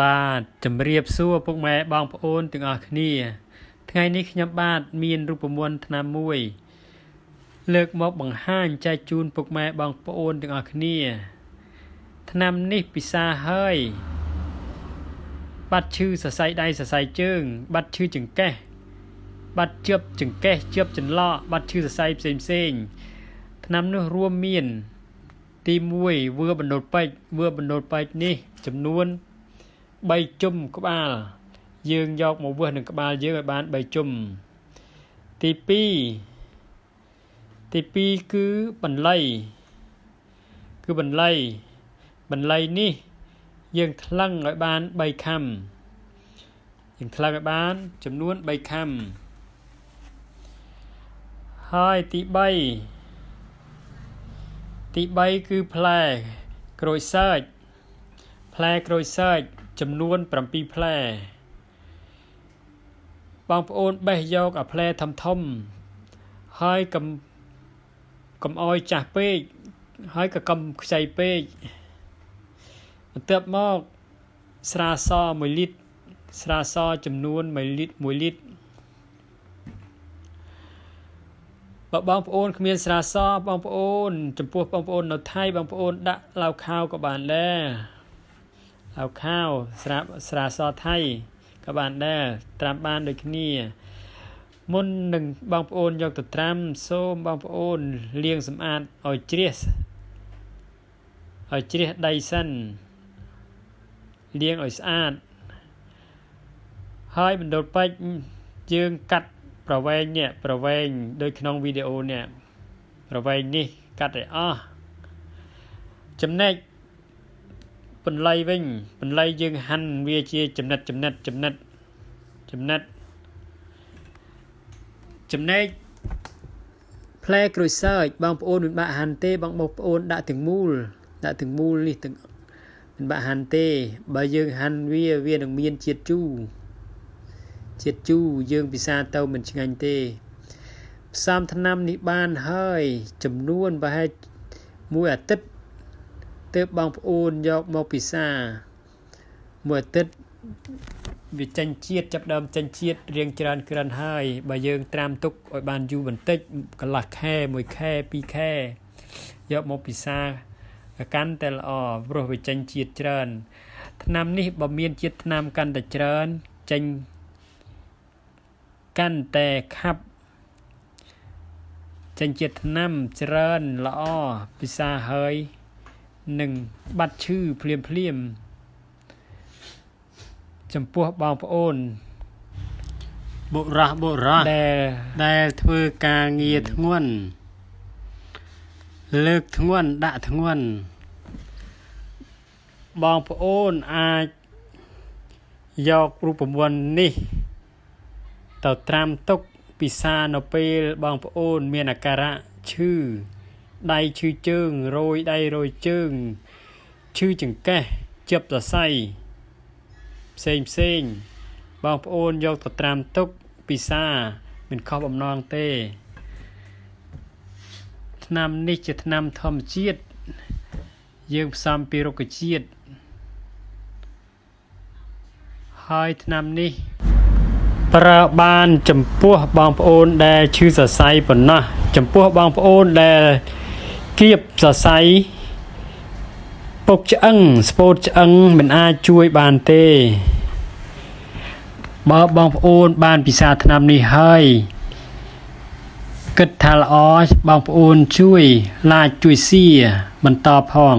បាទជំរាបសួរពុកម៉ែបងប្អូនទាំងអស់គ្នាថ្ងៃនេះខ្ញុំបាទមានរូបមន្តថ្នាំមួយលើកមកបង្ហាញចែកជូនពុកម៉ែបងប្អូនទាំងអស់គ្នាថ្នាំនេះពិសាហើយបាត់ឈឺសរសៃដៃសរសៃជើងបាត់ឈឺចង្កេះបាត់ជាប់ចង្កេះជាប់ចន្លោះបាត់ឈឺសរសៃផ្សេងថ្នាំនោះរួមមានទី1វើបណ្ដូលពេជ្រនេះចំនួន3ជុំក្បាលយើងយកមកវាស់នឹងក្បាលយើងឲ្យបាន3ជុំទី2គឺបន្លៃនេះយើងថ្លឹងឲ្យបាន3ខាំយើងថ្លឹងឲ្យបានចំនួន3ខាំហើយទី3គឺផ្លែក្រូចសើចចំនួន7ផ្លែបងប្អូនបេះយកអាផ្លែធំហើយកុំអោយចាស់ពេកហើយកុំខ្ចីពេកបន្ទាប់មកស្រាស1លីត្រចំនួន1លីត្របើបងប្អូនគ្មានស្រាសបងប្អូនចំពោះបងប្អូននៅថៃបងប្អូនដាក់ឡៅខាវក៏បានដែរឡៅខាវស្រាសថៃក៏បានដែរត្រាំបានដូចគ្នាមុននឹងបងប្អូនយកទៅត្រាំសូមបងប្អូនលាងសម្អាតឲ្យជ្រះដីសិនលាងឲ្យស្អាតហើយបណ្ដូលពេជ្រយើងកាត់ប្រវែងដូចក្នុងវីដេអូនេះប្រវែងនេះកាត់ឲ្យអស់ចំណែកបន្លៃវិញបន្លៃយើងហាន់វាជាចំណិតចំណែកផ្លែក្រូចសើចបងប្អូនមិនបាក់ហាន់ទេបងប្អូនដាក់ទាំងមូលនេះទាំងមិនបាក់ហាន់ទេបើយើងហាន់វានឹងមានជាតិជូរយើងពិសាទៅមិនឆ្ងាញ់ទេផ្សំថ្នាំនេះបានហើយចំនួនប្រហែល1អាទិត្យទើបបងប្អូនយកមកពិសា1អាទិត្យវាចេញជាតិចាប់ដើមចេញជាតិរៀងច្រើនក្រិនហើយបើយើងត្រាំទុកឲ្យបានយូរបន្តិចកន្លះខែ1ខែ2ខែយកមកពិសាកាន់តែល្អព្រោះវាចេញជាតិច្រើនថ្នាំនេះបើមានជាតិថ្នាំកាន់តែច្រើនចេញកាន់តែខាប់ចេញជាតិថ្នាំច្រើនល្អពិសាហើយនឹងបាត់ឈឺភ្លាមចំពោះបងប្អូនបុរសដែលធ្វើការងារធ្ងន់លើកធ្ងន់ដាក់ធ្ងន់បងប្អូនអាចយករូបមន្តនេះទៅត្រាំទុកពិសានៅពេលបងប្អូនមានអាការៈឈឺដៃឈឺជើងរយដៃរយជើងឈឺចង្កេះជាប់សរសៃផ្សេងបងប្អូនយកទៅត្រាំទុកពិសាមិនខុសបំណងទេថ្នាំនេះជាថ្នាំធម្មជាតិយើងផ្សំពីរុក្ខជាតិហើយថ្នាំនេះប្រើបានចំពោះបងប្អូនដែលឈឺសរសៃប៉ុណ្ណោះចំពោះបងប្អូនដែលគៀបសរសៃពុកឆ្អឹងស្ពោតឆ្អឹងមិនអាចជួយបានទេបើបងប្អូនបានពិសាថ្នាំនេះហើយគិតថាល្អបងប្អូនជួយ like ជួយ share បន្តផង